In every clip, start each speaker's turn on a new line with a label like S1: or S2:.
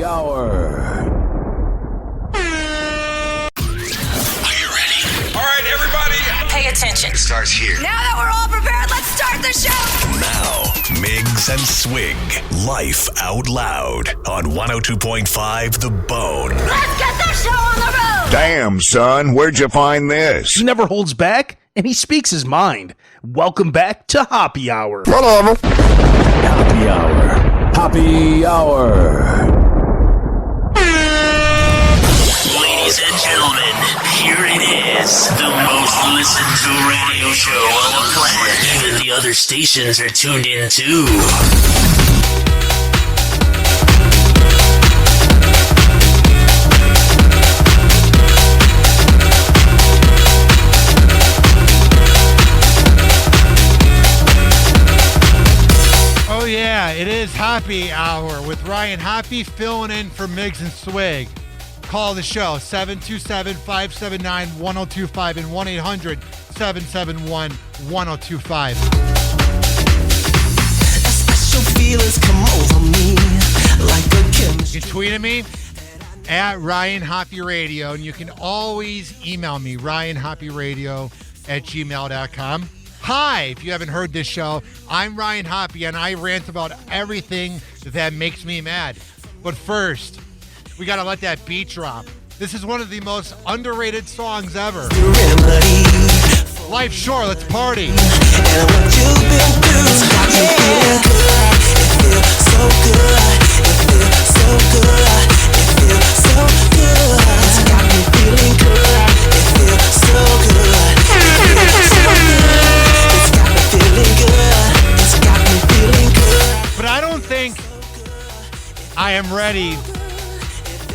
S1: Hour.
S2: Are you ready? All right, everybody.
S3: Pay attention.
S2: It starts here.
S3: Now that we're all prepared, let's start the show.
S4: Now, Miggs and Swig, Life Out Loud on 102.5 The Bone.
S3: Let's get the show on the road.
S5: Damn, son, where'd you find this?
S6: He never holds back, and he speaks his mind. Welcome back to Hoppe Hour.
S5: Whatever.
S1: Hoppe Hour. Hoppe Hour.
S4: Ladies and gentlemen, here it is. The most listened to radio show on the planet. Even the other stations are tuned in too.
S7: Oh yeah, it is Hoppe Hour with Ryan Hoppe filling in for Miggs and Swig. Call the show 727-579-1025 and 1-800-771-1025.
S8: Special feelings come over me like a chemistry.
S7: You can tweet at me at Ryan Hoppe Radio, and you can always email me, ryanhopperadio@gmail.com. Hi, if you haven't heard this show, I'm Ryan Hoppe, and I rant about everything that makes me mad. But first, we got to let that beat drop. This is one of the most underrated songs ever. Life's short, let's party.
S8: And what you've been through, yeah. It feels so good. It feels so good. It feels so good. It's got me feeling good. It feels so good. It feels so good. It's got me feeling good. It's got me feeling good.
S7: But I don't think I am ready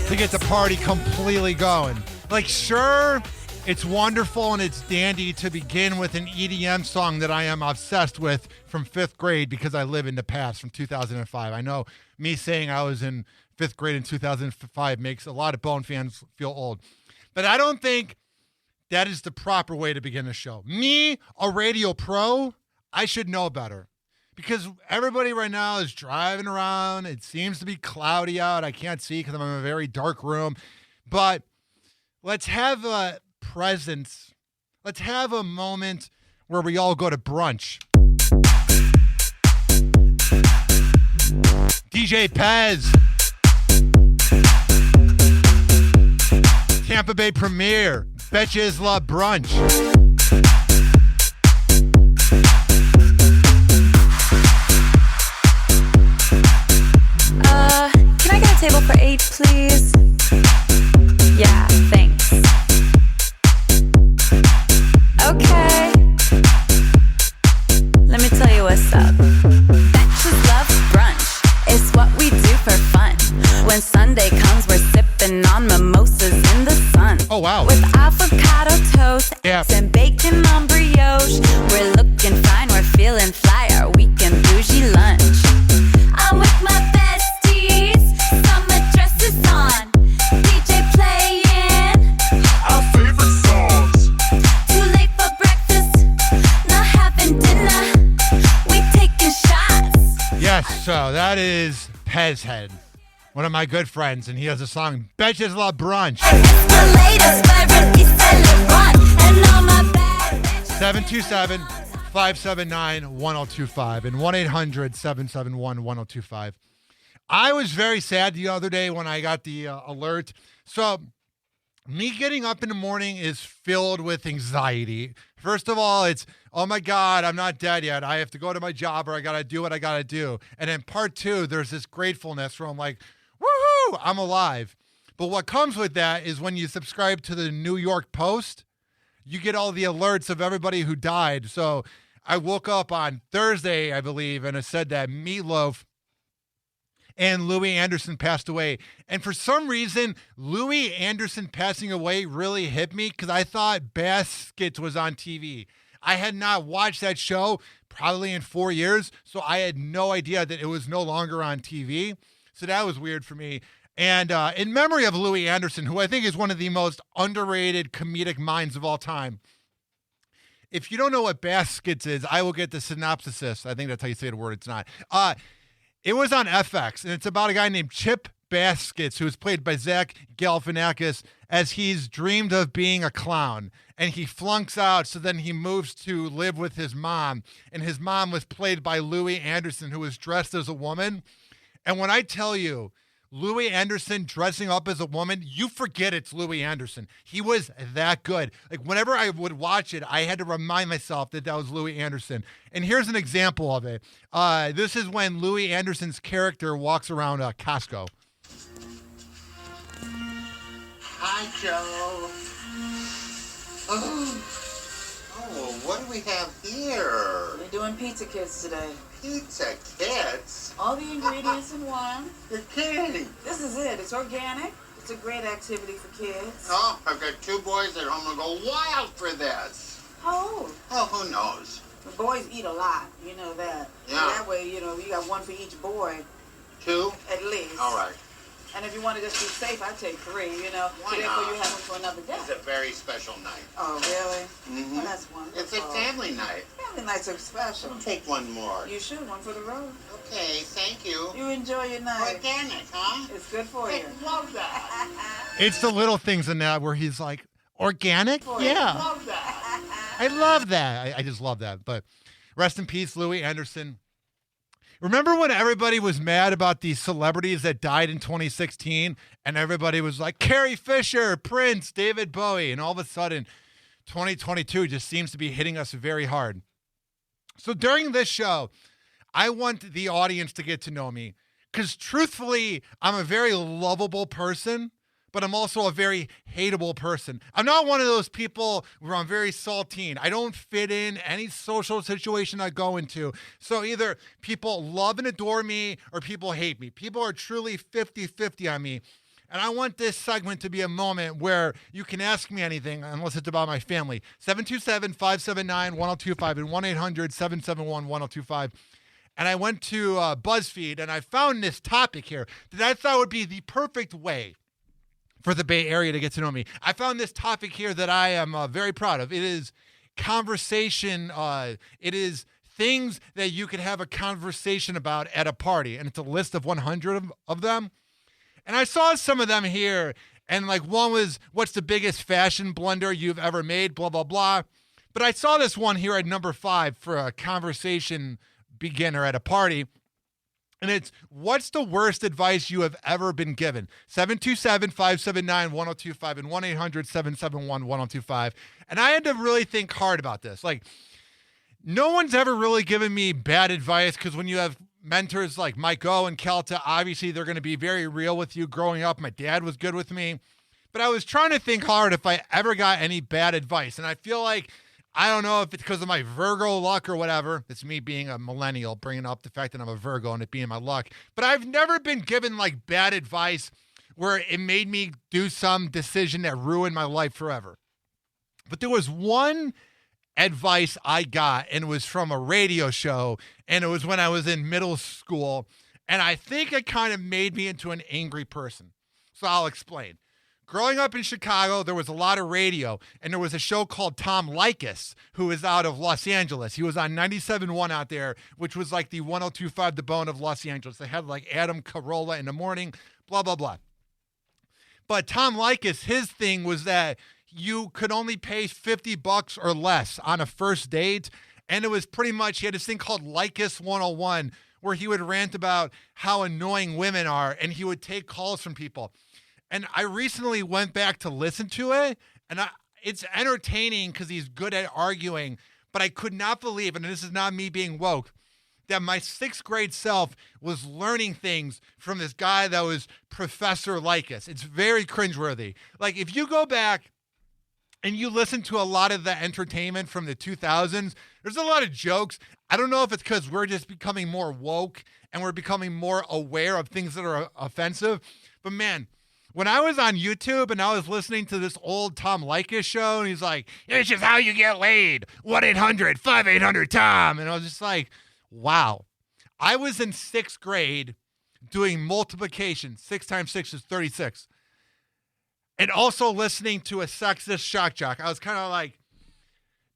S7: to get the party completely going. Like, sure, it's wonderful and it's dandy to begin with an EDM song that I am obsessed with from 5th grade because I live in the past from 2005. I know me saying I was in 5th grade in 2005 makes a lot of Bone fans feel old. But I don't think that is the proper way to begin a show. Me, a radio pro, I should know better. Because everybody right now is driving around. It seems to be cloudy out. I can't see because I'm in a very dark room. But let's have a presence. Let's have a moment where we all go to brunch. DJ Pez. Tampa Bay premiere. Betches Love Brunch.
S9: Can I get a table for 8, please? Yeah, thanks. Okay. Let me tell you what's up. Betches Love Brunch is what we do for fun. When Sunday comes, we're sipping on mimosas in the sun.
S7: Oh, wow.
S9: With avocado toast,
S7: Yeah.
S9: eggs and bacon on brioche. We're looking fine, we're feeling fly. Our weekend bougie lunch. I'm with my besties, summer dresses on. DJ playing
S5: Our favorite songs.
S9: too late for breakfast, not having dinner. We taking shots.
S7: Yes, so that is Pez Head, one of my good friends, and he has a song, Betches Love Brunch.
S9: It's the latest variety selling one, and all my bad bitches.
S7: 727-579-1025 and 1-800-771-1025. I was very sad the other day when I got the alert. So me getting up in the morning is filled with anxiety. First of all, it's, oh my God, I'm not dead yet. I have to go to my job or I got to do what I got to do. And then part two, there's this gratefulness where I'm like, woohoo, I'm alive. But what comes with that is when you subscribe to the New York Post, you get all the alerts of everybody who died. So I woke up on Thursday, I believe, and it said that Meatloaf and Louis Anderson passed away. And for some reason, Louis Anderson passing away really hit me because I thought Baskets was on TV. I had not watched that show probably in 4 years, so I had no idea that it was no longer on TV. So that was weird for me. And in memory of Louis Anderson, who I think is one of the most underrated comedic minds of all time. If you don't know what Baskets is, I will get the synopsis. I think that's how you say the word. It's not. It was on FX, and it's about a guy named Chip baskets, who is played by Zach Galifianakis, as he's dreamed of being a clown. And he flunks out, so then he moves to live with his mom. And his mom was played by Louis Anderson, who was dressed as a woman. And when I tell you, Louis Anderson dressing up as a woman, you forget it's Louis Anderson. He was that good. Like, whenever I would watch it, I had to remind myself that that was Louis Anderson. And here's an example of it. This is when Louis Anderson's character walks around Costco.
S10: Hi, Joe. Oh, what do we have here?
S11: We're doing pizza kits today.
S10: Pizza kits?
S11: All the ingredients in one.
S10: You're kidding.
S11: This is it. It's organic. It's a great activity for kids.
S10: Oh, I've got 2 boys at home and go wild for this.
S11: How old?
S10: Oh, who knows?
S11: The boys eat a lot. You know that.
S10: Yeah.
S11: That way, you got 1 for each boy.
S10: 2?
S11: At least.
S10: All right.
S11: And if you want to just be safe, I'd take 3,
S10: Why
S11: so therefore
S10: not?
S11: you have them for another day.
S10: It's a very special night.
S11: Oh, really?
S10: Mm-hmm.
S11: Well, that's wonderful.
S10: It's a family night.
S11: Family nights are special.
S10: I'll take 1 more.
S11: You should. 1 for the road.
S10: Okay, thank you.
S11: You enjoy your night.
S10: Organic, huh?
S11: It's good for you.
S10: I love that.
S7: It's the little things in that where he's like, organic?
S11: For you.
S7: Yeah.
S10: Love that.
S7: I love that. I just love that. But rest in peace, Louis Anderson. Remember when everybody was mad about these celebrities that died in 2016 and everybody was like, Carrie Fisher, Prince, David Bowie, and all of a sudden 2022 just seems to be hitting us very hard. So during this show, I want the audience to get to know me because truthfully, I'm a very lovable person, but I'm also a very hateable person. I'm not one of those people where I'm very saltine. I don't fit in any social situation I go into. So either people love and adore me or people hate me. People are truly 50-50 on me. And I want this segment to be a moment where you can ask me anything unless it's about my family. 727-579-1025 and 1-800-771-1025. And I went to BuzzFeed and I found this topic here that I thought would be the perfect way for the Bay Area to get to know me. I found this topic here that I am very proud of. It is conversation. It is things that you could have a conversation about at a party. And it's a list of 100 of them. And I saw some of them here. And like one was, what's the biggest fashion blunder you've ever made? Blah, blah, blah. But I saw this one here at number 5 for a conversation beginner at a party. And it's, what's the worst advice you have ever been given? 727-579-1025 and 1-800-771-1025. And I had to really think hard about this. Like, no one's ever really given me bad advice because when you have mentors like Mike O and Kelta, obviously they're going to be very real with you. Growing up, my dad was good with me. But I was trying to think hard if I ever got any bad advice. And I feel like, I don't know if it's because of my Virgo luck or whatever. It's me being a millennial, bringing up the fact that I'm a Virgo and it being my luck. But I've never been given like bad advice where it made me do some decision that ruined my life forever. But there was one advice I got, and it was from a radio show, and it was when I was in middle school. And I think it kind of made me into an angry person. So I'll explain. Growing up in Chicago, there was a lot of radio, and there was a show called Tom Likas, who is out of Los Angeles. He was on 97.1 out there, which was like the 102.5 The Bone of Los Angeles. They had like Adam Carolla in the morning, blah, blah, blah. But Tom Likas, his thing was that you could only pay $50 or less on a first date, and it was pretty much, he had this thing called Likas 101, where he would rant about how annoying women are, and he would take calls from people. And I recently went back to listen to it, and it's entertaining because he's good at arguing, but I could not believe, and this is not me being woke, that my 6th grade self was learning things from this guy that was Professor Likas. It's very cringeworthy. Like, if you go back and you listen to a lot of the entertainment from the 2000s, there's a lot of jokes. I don't know if it's because we're just becoming more woke and we're becoming more aware of things that are offensive, but man, when I was on YouTube and I was listening to this old Tom Likas show, and he's like, "This is how you get laid. 1-800-5800-TOM." And I was just like, wow. I was in 6th grade doing multiplication. 6 times 6 is 36. And also listening to a sexist shock jock. I was kind of like,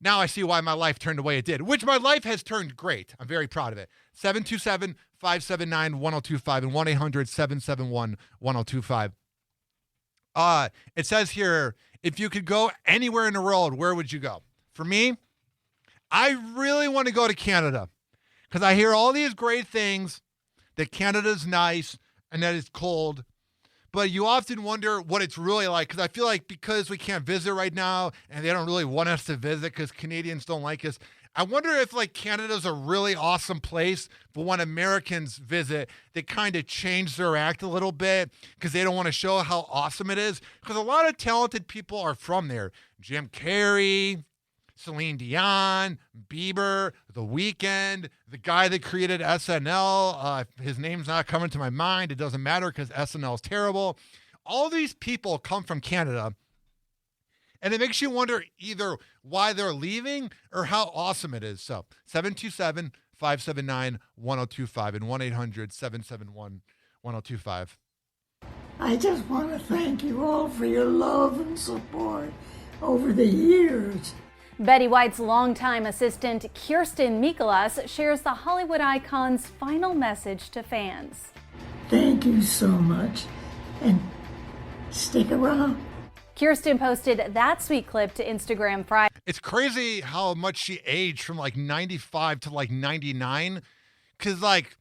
S7: now I see why my life turned the way it did, which my life has turned great. I'm very proud of it. 727 579-1025 and 1-800-771-1025. It says here, if you could go anywhere in the world, where would you go? For me, I really want to go to Canada because I hear all these great things, that Canada's nice and that it's cold. But you often wonder what it's really like, because I feel like because we can't visit right now and they don't really want us to visit because Canadians don't like us, I wonder if like Canada's a really awesome place, but when Americans visit, they kind of change their act a little bit because they don't want to show how awesome it is. Because a lot of talented people are from there. Jim Carrey, Celine Dion, Bieber, The Weeknd, the guy that created SNL. His name's not coming to my mind. It doesn't matter because SNL is terrible. All these people come from Canada. And it makes you wonder either why they're leaving or how awesome it is. So 727-579-1025 and 1-800-771-1025.
S12: I just want to thank you all for your love and support over the years.
S9: Betty White's longtime assistant Kirsten Mikolas shares the Hollywood icon's final message to fans.
S12: Thank you so much, and stick around.
S9: Kirsten posted that sweet clip to Instagram Friday.
S7: It's crazy how much she aged from like 95 to like 99. Because like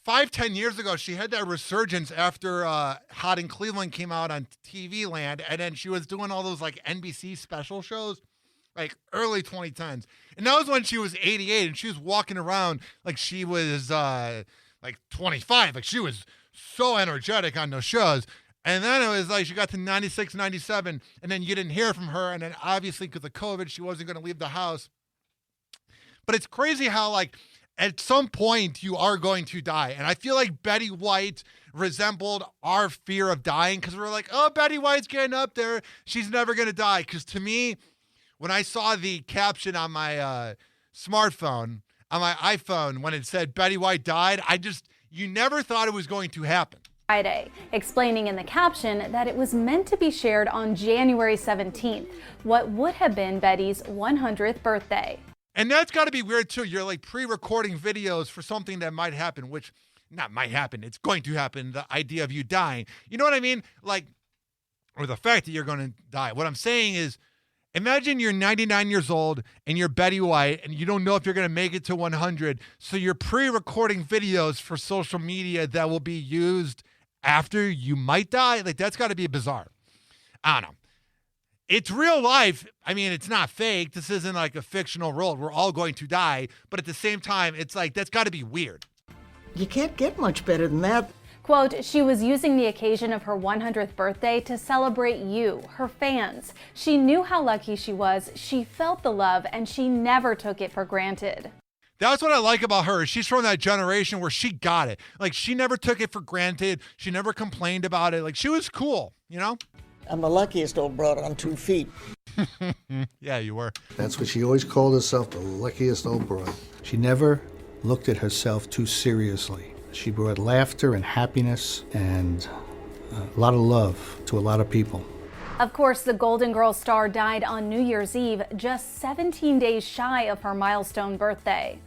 S7: 5-10 years ago, she had that resurgence after Hot in Cleveland came out on TV Land. And then she was doing all those like NBC special shows, like early 2010s. And that was when she was 88 and she was walking around like she was like 25. Like she was so energetic on those shows. And then it was like she got to 96, 97, and then you didn't hear from her. And then obviously because of COVID, she wasn't going to leave the house. But it's crazy how like at some point you are going to die. And I feel like Betty White resembled our fear of dying because we're like, oh, Betty White's getting up there. She's never going to die. Because to me, when I saw the caption on my smartphone, on my iPhone, when it said Betty White died, you never thought it was going to happen.
S9: Friday, explaining in the caption that it was meant to be shared on January 17th, what would have been Betty's 100th birthday.
S7: And that's got to be weird too. You're like pre-recording videos for something that might happen, which not might happen. It's going to happen. The idea of you dying. You know what I mean? Like, or the fact that you're going to die. What I'm saying is, imagine you're 99 years old and you're Betty White and you don't know if you're going to make it to 100. So you're pre-recording videos for social media that will be used after you might die. Like, that's got to be bizarre. I don't know. It's real life. I mean, it's not fake. This isn't like a fictional world. We're all going to die. But at the same time, it's like, that's got to be weird.
S12: You can't get much better than that.
S9: Quote, she was using the occasion of her 100th birthday to celebrate you, her fans. She knew how lucky she was. She felt the love, and she never took it for granted.
S7: That's what I like about her. She's from that generation where she got it. Like, she never took it for granted. She never complained about it. Like, she was cool, you know?
S12: I'm the luckiest old broad on 2 feet.
S7: Yeah, you were.
S13: That's what she always called herself, the luckiest old broad. She never looked at herself too seriously. She brought laughter and happiness and a lot of love to a lot of people.
S9: Of course, the Golden Girls star died on New Year's Eve, just 17 days shy of her milestone birthday.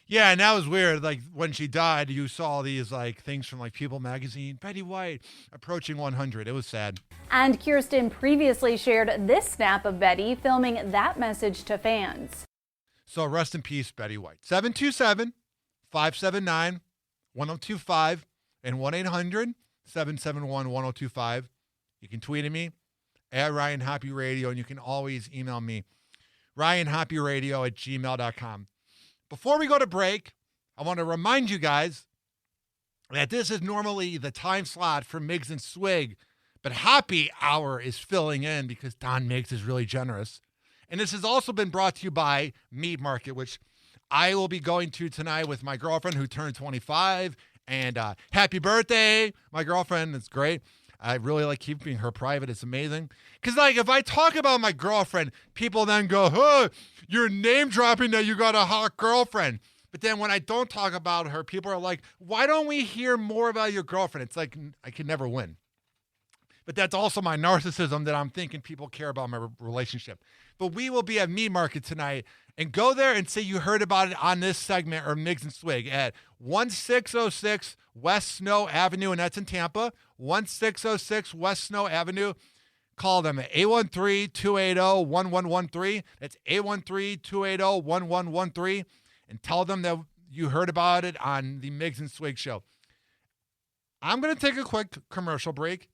S7: Yeah, and that was weird. Like, when she died, you saw these, like, things from, like, People magazine. Betty White approaching 100. It was sad.
S9: And Kirsten previously shared this snap of Betty filming that message to fans.
S7: So rest in peace, Betty White. 727-579-1025 and 1-800-771-1025. You can tweet at me at Ryan Hoppe Radio, and you can always email me, ryanhopperadio@gmail.com. Before we go to break, I want to remind you guys that this is normally the time slot for Miggs and Swig, but Hoppe Hour is filling in because Don Miggs is really generous. And this has also been brought to you by Meat Market, which I will be going to tonight with my girlfriend who turned 25. And happy birthday, my girlfriend. It's great. I really like keeping her private. It's amazing. Because, like, if I talk about my girlfriend, people then go, oh, you're name dropping that you got a hot girlfriend. But then when I don't talk about her, people are like, why don't we hear more about your girlfriend? It's like, I can never win. But that's also my narcissism that I'm thinking people care about my relationship. But we will be at Meat Market tonight And go there and say you heard about it on this segment or Miggs and Swig at 1606 West Snow Avenue, and that's in Tampa. 1606 West Snow Avenue. Call them at 813-280-1113. That's 813-280-1113. And tell them that you heard about it on the Miggs and Swig Show. I'm going to take a quick commercial break.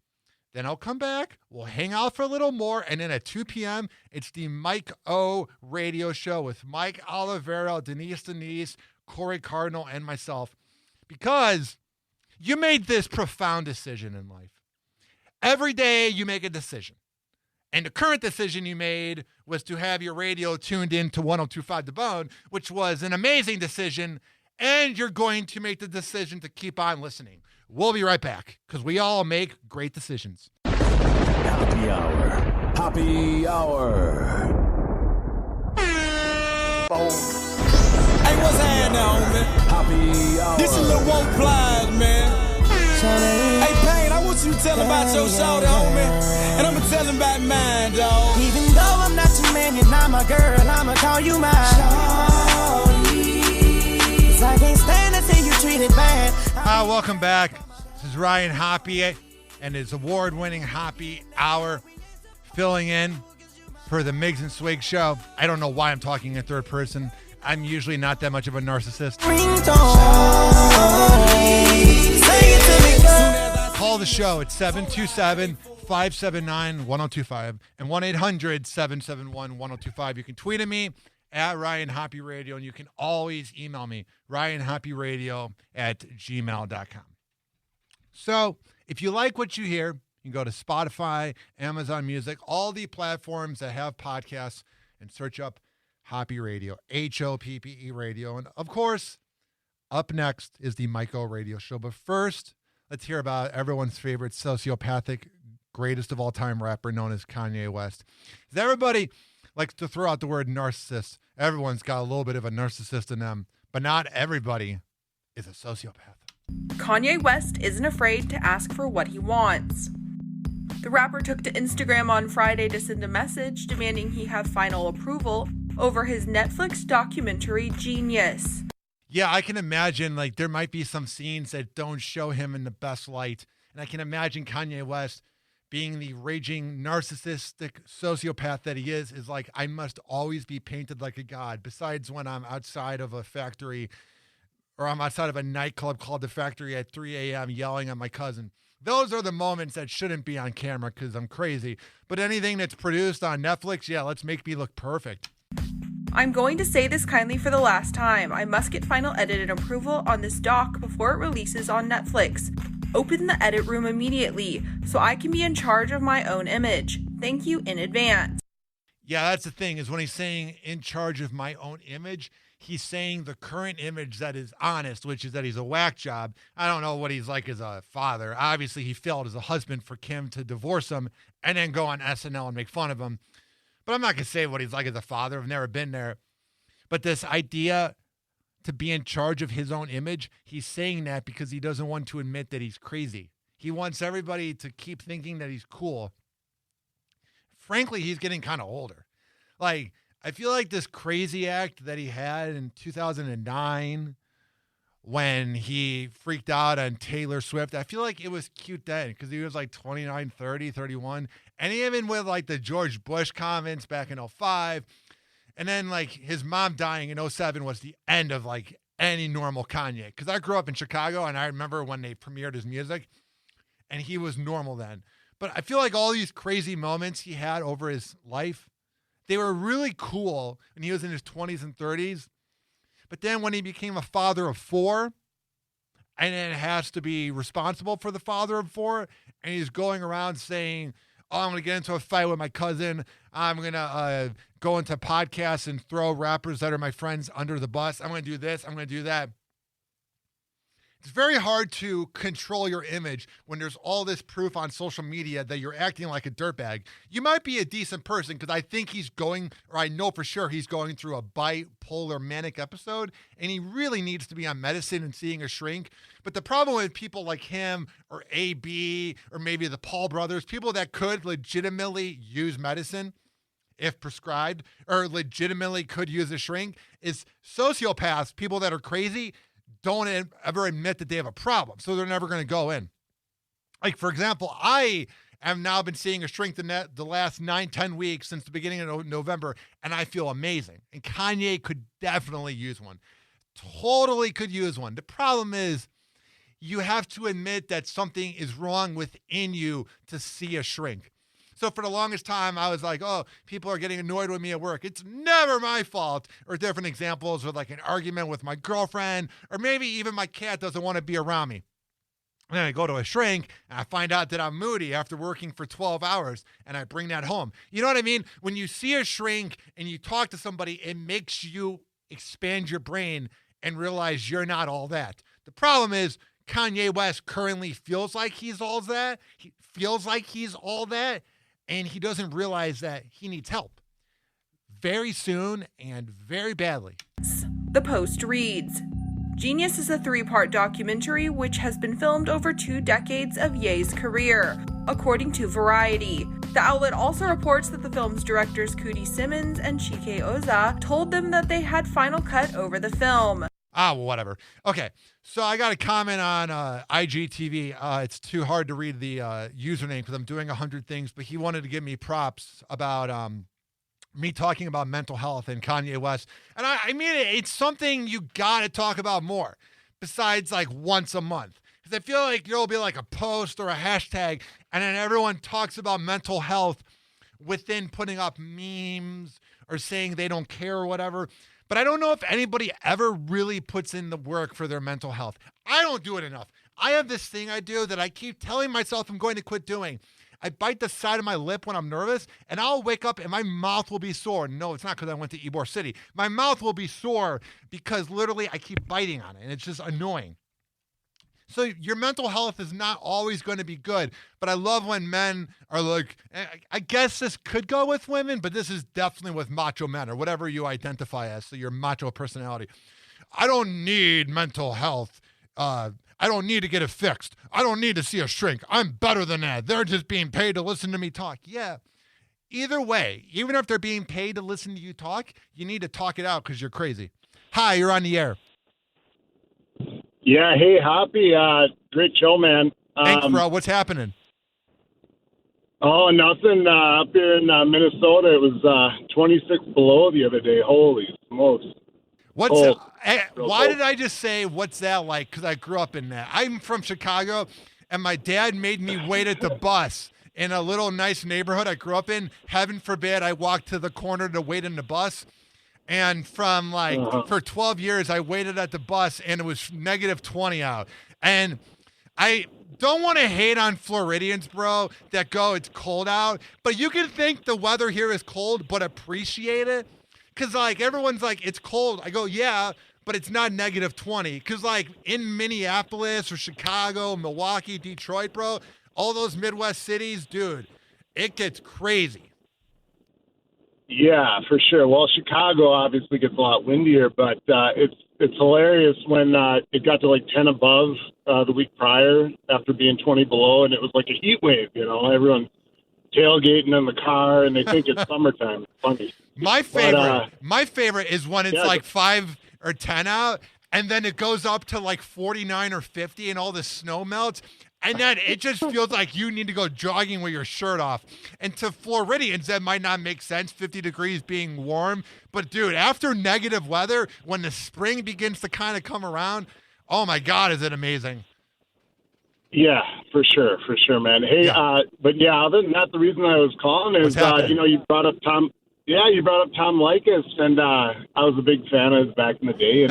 S7: Then I'll come back. We'll hang out for a little more. And then at 2 p.m., it's the Mike O Radio Show with Mike Olivero, Denise, Corey Cardinal, and myself. Because you made this profound decision in life. Every day you make a decision. And the current decision you made was to have your radio tuned in to 102.5 The Bone, which was an amazing decision. And you're going to make the decision to keep on listening. We'll be right back, because we all make great decisions.
S1: Happy Hour. Happy Hour.
S14: Hey, what's happening, homie?
S1: Happy Hour.
S14: This is Lil Woke Plies, man. Hey, Payne, I want you to tell about your show, homie. And I'm going to tell him about mine, dog.
S8: Even though I'm not your man, you're not my girl, I'ma call you mine. Cause I can't stand to see you treated bad.
S7: Welcome back. This is Ryan Hoppe and his award-winning Hoppe Hour filling in for the Miggs and Swig Show. I don't know why I'm talking in third person. I'm usually not that much of a narcissist. Call the show at 727-579-1025 and 1-800-771-1025. You can tweet at me at Ryan Hoppe Radio, and you can always email me, ryanhopperadio@gmail.com. So if you like what you hear, you can go to Spotify, Amazon Music, all the platforms that have podcasts, and search up Hoppe Radio, Hoppe Radio. And of course, up next is the Mike-O Radio Show. But first, let's hear about everyone's favorite sociopathic, greatest of all time rapper known as Kanye West. Everybody likes to throw out the word narcissist. Everyone's got a little bit of a narcissist in them, but not everybody is a sociopath.
S15: Kanye West isn't afraid to ask for what he wants. The rapper took to Instagram on Friday to send a message demanding he have final approval over his Netflix documentary Genius.
S7: Yeah, I can imagine like there might be some scenes that don't show him in the best light. And I can imagine Kanye West being the raging narcissistic sociopath that he is like, I must always be painted like a god. Besides when I'm outside of a factory or I'm outside of a nightclub called The Factory at 3 a.m. yelling at my cousin. Those are the moments that shouldn't be on camera because I'm crazy. But anything that's produced on Netflix, yeah, let's make me look perfect.
S15: I'm going to say this kindly for the last time. I must get final edit and approval on this doc before it releases on Netflix. Open the edit room immediately so I can be in charge of my own image. Thank you in advance.
S7: Yeah, that's the thing, is when he's saying in charge of my own image, he's saying the current image that is honest, which is that he's a whack job. I don't know what he's like as a father. Obviously, he failed as a husband for Kim to divorce him and then go on SNL and make fun of him. But I'm not going to say what he's like as a father. I've never been there. But this idea to be in charge of his own image, he's saying that because he doesn't want to admit that he's crazy. He wants everybody to keep thinking that he's cool. Frankly, he's getting kind of older. Like, I feel like this crazy act that he had in 2009 when he freaked out on Taylor Swift, I feel like it was cute then because he was like 29, 30, 31. And even with like the George Bush comments back in 05, and then like his mom dying in 07 was the end of like any normal Kanye. Because I grew up in Chicago and I remember when they premiered his music and he was normal then. But I feel like all these crazy moments he had over his life, they were really cool when he was in his 20s and 30s. But then when he became a father of four, and then has to be responsible for the father of four, and he's going around saying, oh, I'm going to get into a fight with my cousin. I'm going to go into podcasts and throw rappers that are my friends under the bus. I'm going to do this. I'm going to do that. It's very hard to control your image when there's all this proof on social media that you're acting like a dirtbag. You might be a decent person because I think he's going, or I know for sure he's going through a bipolar manic episode, and he really needs to be on medicine and seeing a shrink. But the problem with people like him or AB or maybe the Paul brothers, people that could legitimately use medicine, if prescribed, or legitimately could use a shrink, is sociopaths, people that are crazy, don't ever admit that they have a problem, so they're never going to go in. Like, for example, I have now been seeing a shrink the last 9-10 weeks since the beginning of November, and I feel amazing. And Kanye could definitely use one. Totally could use one. The problem is you have to admit that something is wrong within you to see a shrink. So for the longest time, I was like, oh, people are getting annoyed with me at work. It's never my fault. Or different examples with like an argument with my girlfriend, or maybe even my cat doesn't want to be around me. And then I go to a shrink and I find out that I'm moody after working for 12 hours, and I bring that home. You know what I mean? When you see a shrink and you talk to somebody, it makes you expand your brain and realize you're not all that. The problem is Kanye West currently feels like he's all that. He feels like he's all that, and he doesn't realize that he needs help very soon and very badly.
S15: The Post reads, Genius is a 3-part documentary which has been filmed over 2 decades of Ye's career, according to Variety. The outlet also reports that the film's directors Cootie Simmons and Chike Oza told them that they had final cut over the film.
S7: Well, whatever. Okay, so I got a comment on IGTV. It's too hard to read the username because I'm doing 100 things, but he wanted to give me props about me talking about mental health and Kanye West. And I mean, it's something you got to talk about more besides like once a month. Because I feel like there'll be like a post or a hashtag, and then everyone talks about mental health within putting up memes or saying they don't care or whatever. But I don't know if anybody ever really puts in the work for their mental health. I don't do it enough. I have this thing I do that I keep telling myself I'm going to quit doing. I bite the side of my lip when I'm nervous, and I'll wake up and my mouth will be sore. No, it's not because I went to Ybor City. My mouth will be sore because literally I keep biting on it, and it's just annoying. So your mental health is not always going to be good, but I love when men are like, I guess this could go with women, but this is definitely with macho men or whatever you identify as, so your macho personality. I don't need mental health. I don't need to get it fixed. I don't need to see a shrink. I'm better than that. They're just being paid to listen to me talk. Yeah. Either way, even if they're being paid to listen to you talk, you need to talk it out because you're crazy. Hi, you're on the air.
S16: Yeah, hey, Hoppy. Great show, man.
S7: Thanks, bro. What's happening?
S16: Oh, nothing. Up here in Minnesota, it was 26 below the other day. Holy smokes.
S7: Why did I just say, what's that like? Because I grew up in that. I'm from Chicago, and my dad made me wait at the bus in a little nice neighborhood I grew up in. Heaven forbid I walked to the corner to wait in the bus. And from for 12 years, I waited at the bus, and it was negative 20 out. And I don't want to hate on Floridians, bro, that go, it's cold out. But you can think the weather here is cold, but appreciate it. Because, everyone's like, it's cold. I go, yeah, but it's not negative 20. Because, in Minneapolis or Chicago, Milwaukee, Detroit, bro, all those Midwest cities, dude, it gets crazy.
S16: Yeah, for sure. Well, Chicago obviously gets a lot windier, but it's hilarious when it got to 10 above the week prior after being 20 below, and it was like a heat wave, everyone's tailgating in the car, and they think it's summertime. It's funny.
S7: My favorite is when it's 5 or 10 out, and then it goes up to 49 or 50, and all the snow melts. And then it just feels like you need to go jogging with your shirt off. And to Floridians, that might not make sense, 50 degrees being warm. But, dude, after negative weather, when the spring begins to kind of come around, oh, my God, is it amazing.
S16: Yeah, for sure, man. Hey, but yeah, other than that, the reason I was calling is, you brought up Tom. Yeah, you brought up Tom Likas, and I was a big fan of his back in the day,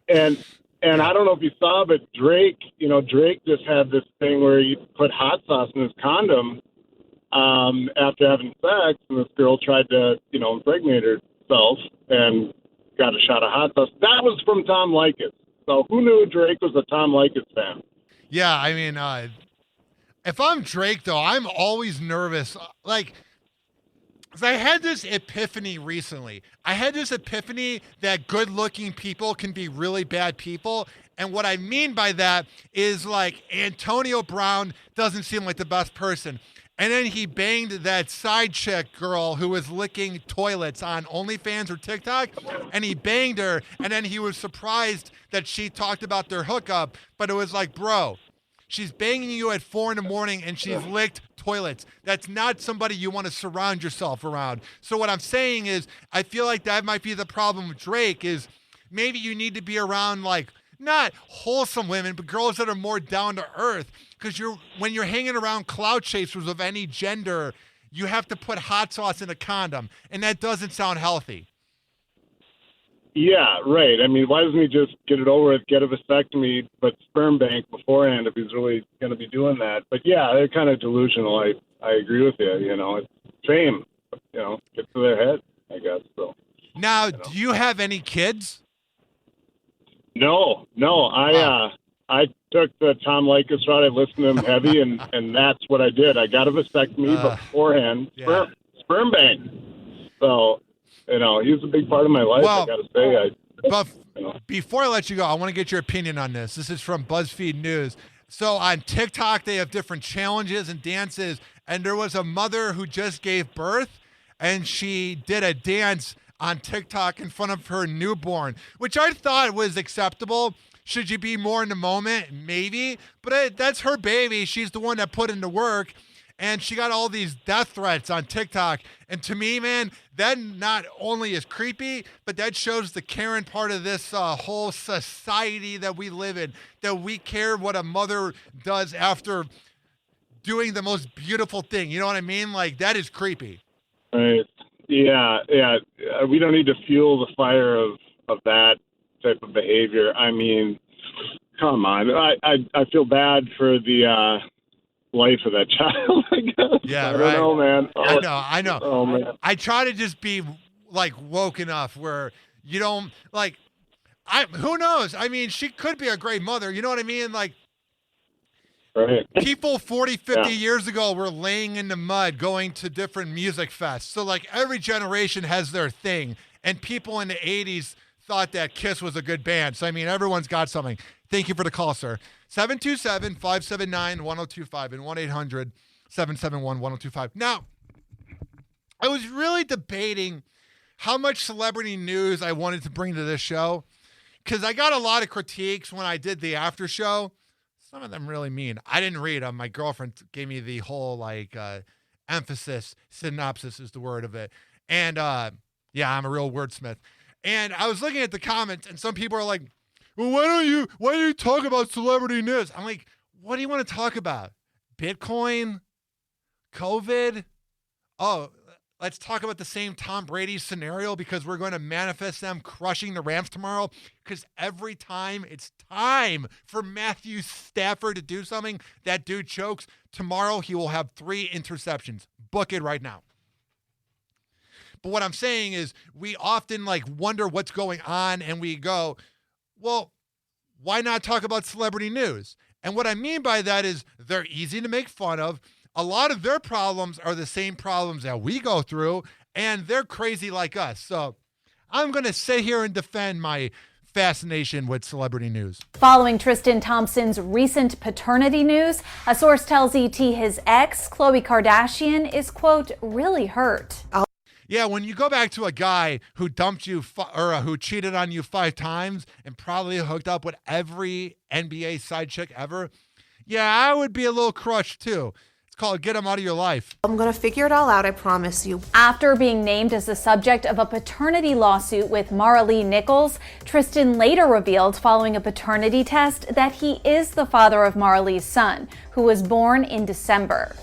S16: And I don't know if you saw, but Drake just had this thing where he put hot sauce in his condom after having sex, and this girl tried to, impregnate herself and got a shot of hot sauce. That was from Tom Likas. So who knew Drake was a Tom Likas fan?
S7: Yeah, I mean, if I'm Drake, though, I'm always nervous. I had this epiphany recently. I had this epiphany that good-looking people can be really bad people. And what I mean by that is, Antonio Brown doesn't seem like the best person. And then he banged that side chick girl who was licking toilets on OnlyFans or TikTok, and he banged her, and then he was surprised that she talked about their hookup, but it was like, bro, she's banging you at 4 a.m. and she's licked toilets. That's not somebody you want to surround yourself around. So what I'm saying is, I feel like that might be the problem with Drake is maybe you need to be around like not wholesome women, but girls that are more down to earth. Because when you're hanging around cloud chasers of any gender, you have to put hot sauce in a condom, and that doesn't sound healthy.
S16: Yeah, right. I mean, why doesn't he just get it over with, get a vasectomy, but sperm bank beforehand if he's really going to be doing that? But yeah, they're kind of delusional. I agree with you. You know, it's fame. You know, gets to their head, I guess. So
S7: now, do you have any kids?
S16: No. I took the Tom Likas route. I listened to him heavy, and that's what I did. I got a vasectomy beforehand, sperm bank. So, you know, he was a big part of my life, I got to say.
S7: Before I let you go, I want to get your opinion on this. This is from BuzzFeed News. So on TikTok, they have different challenges and dances, and there was a mother who just gave birth, and she did a dance on TikTok in front of her newborn, which I thought was acceptable. Should you be more in the moment? Maybe. But that's her baby. She's the one that put in the work. And she got all these death threats on TikTok. And to me, man, that not only is creepy, but that shows the Karen part of this whole society that we live in, that we care what a mother does after doing the most beautiful thing. You know what I mean? Like, that is creepy.
S16: Right. Yeah. We don't need to fuel the fire of that type of behavior. I mean, come on. I feel bad for the life of that child, I guess.
S7: Yeah,
S16: I don't know, man.
S7: I know.
S16: Oh, man.
S7: I try to just be like woke enough where you don't like. Who knows? I mean, she could be a great mother. You know what I mean? Like,
S16: right.
S7: People 40, 50 years ago were laying in the mud going to different music fests. So, like, every generation has their thing. And people in the 80s thought that Kiss was a good band. So, I mean, everyone's got something. Thank you for the call, sir. 727-579-1025 and 1-800-771-1025. Now, I was really debating how much celebrity news I wanted to bring to this show because I got a lot of critiques when I did the after show. Some of them really mean. I didn't read them. My girlfriend gave me the whole, like, emphasis, synopsis is the word of it. And, yeah, I'm a real wordsmith. And I was looking at the comments, and some people are like, well, why don't you talk about celebrity news? I'm like, what do you want to talk about? Bitcoin? COVID? Oh, let's talk about the same Tom Brady scenario because we're going to manifest them crushing the Rams tomorrow. Because every time it's time for Matthew Stafford to do something, that dude chokes. Tomorrow he will have 3 interceptions. Book it right now. But what I'm saying is we often like wonder what's going on and we go, well, why not talk about celebrity news? And what I mean by that is they're easy to make fun of. A lot of their problems are the same problems that we go through, and they're crazy like us. So I'm going to sit here and defend my fascination with celebrity news.
S9: Following Tristan Thompson's recent paternity news, a source tells ET his ex, Khloe Kardashian, is, quote, really hurt.
S7: Yeah, when you go back to a guy who dumped you or who cheated on you 5 times and probably hooked up with every NBA side chick ever, yeah, I would be a little crushed too. It's called get him out of your life.
S17: I'm going to figure it all out, I promise you.
S9: After being named as the subject of a paternity lawsuit with Mara-Lee Nichols, Tristan later revealed following a paternity test that he is the father of Mara-Lee's son, who was born in December.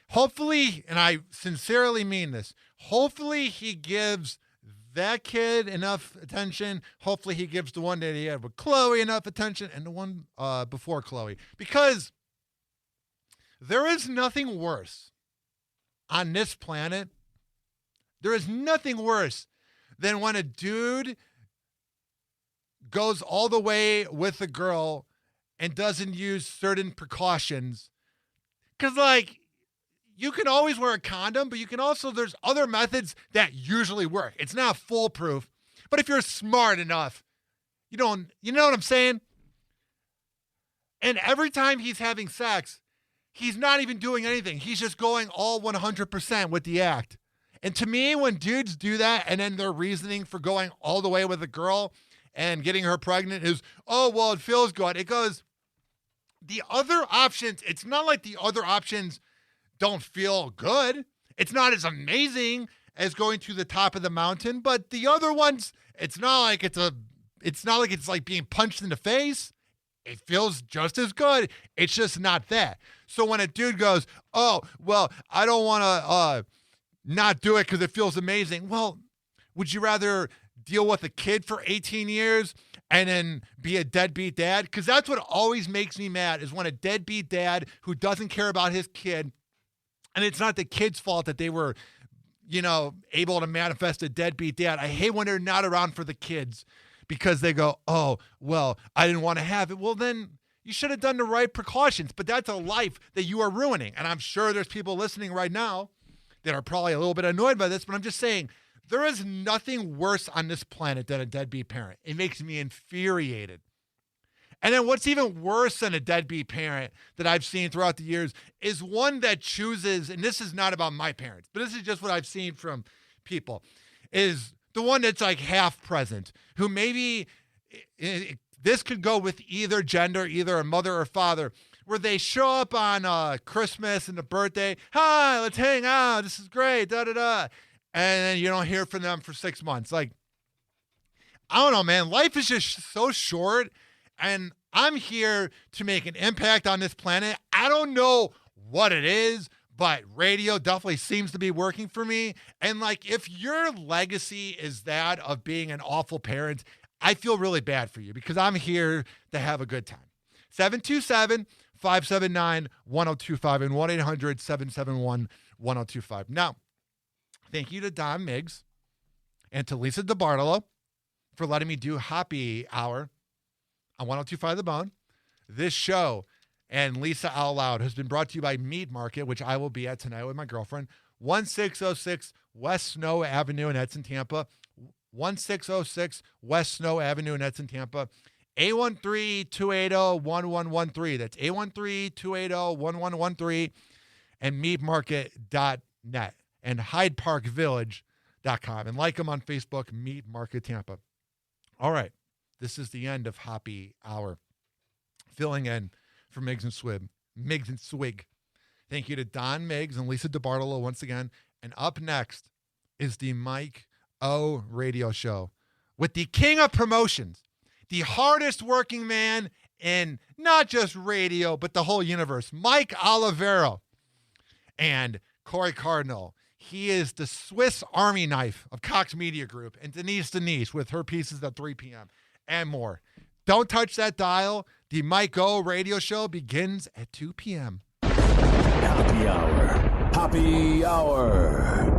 S7: Hopefully, and I sincerely mean this, hopefully he gives that kid enough attention. Hopefully he gives the one that he had with Khloe enough attention and the one before Khloe. Because there is nothing worse on this planet. There is nothing worse than when a dude goes all the way with a girl and doesn't use certain precautions. Because, like, you can always wear a condom, but you can also, there's other methods that usually work. It's not foolproof, but if you're smart enough, you know what I'm saying? And every time he's having sex, he's not even doing anything. He's just going all 100% with the act. And to me, when dudes do that and then their reasoning for going all the way with a girl and getting her pregnant is, oh, well, it feels good. It goes, the other options, it's not like the other options don't feel good. It's not as amazing as going to the top of the mountain, but the other ones, it's not like it's like being punched in the face. It feels just as good. It's just not that. So when a dude goes, oh, well, I don't want to not do it because it feels amazing. Well, would you rather deal with a kid for 18 years and then be a deadbeat dad? Because that's what always makes me mad is when a deadbeat dad who doesn't care about his kid, and it's not the kid's fault that they were, able to manifest a deadbeat dad. I hate when they're not around for the kids because they go, oh, well, I didn't want to have it. Well, then you should have done the right precautions, but that's a life that you are ruining. And I'm sure there's people listening right now that are probably a little bit annoyed by this, but I'm just saying there is nothing worse on this planet than a deadbeat parent. It makes me infuriated. And then what's even worse than a deadbeat parent that I've seen throughout the years is one that chooses, and this is not about my parents, but this is just what I've seen from people, is the one that's like half present, who maybe this could go with either gender, either a mother or father, where they show up on Christmas and the birthday. Hi, let's hang out. This is great. Da da da. And then you don't hear from them for 6 months. Like, I don't know, man. Life is just so short, and I'm here to make an impact on this planet. I don't know what it is, but radio definitely seems to be working for me. And like, if your legacy is that of being an awful parent, I feel really bad for you because I'm here to have a good time. 727-579-1025 and 1-800-771-1025. Now, thank you to Don Miggs and to Lisa DiBartolo for letting me do Hoppe Hour on 102.5 The Bone. This show and Lisa Out Loud has been brought to you by Meat Market, which I will be at tonight with my girlfriend. 1606 West Snow Avenue in Edson, Tampa. 1606 West Snow Avenue in Edson, Tampa. 813-280-1113. That's 813-280-1113. And meatmarket.net. And hydeparkvillage.com. And like them on Facebook, Meat Market Tampa. All right. This is the end of Hoppe Hour. Filling in for Miggs and Swig. Miggs and Swig. Thank you to Don Miggs and Lisa DiBartolo once again. And up next is the Mike O radio show with the king of promotions, the hardest working man in not just radio, but the whole universe, Mike Olivero and Corey Cardinal. He is the Swiss Army knife of Cox Media Group, and Denise with her pieces at 3 p.m. and more. Don't touch that dial. The Mike O radio show begins at 2 p.m.
S1: Happy Hour. Happy Hour.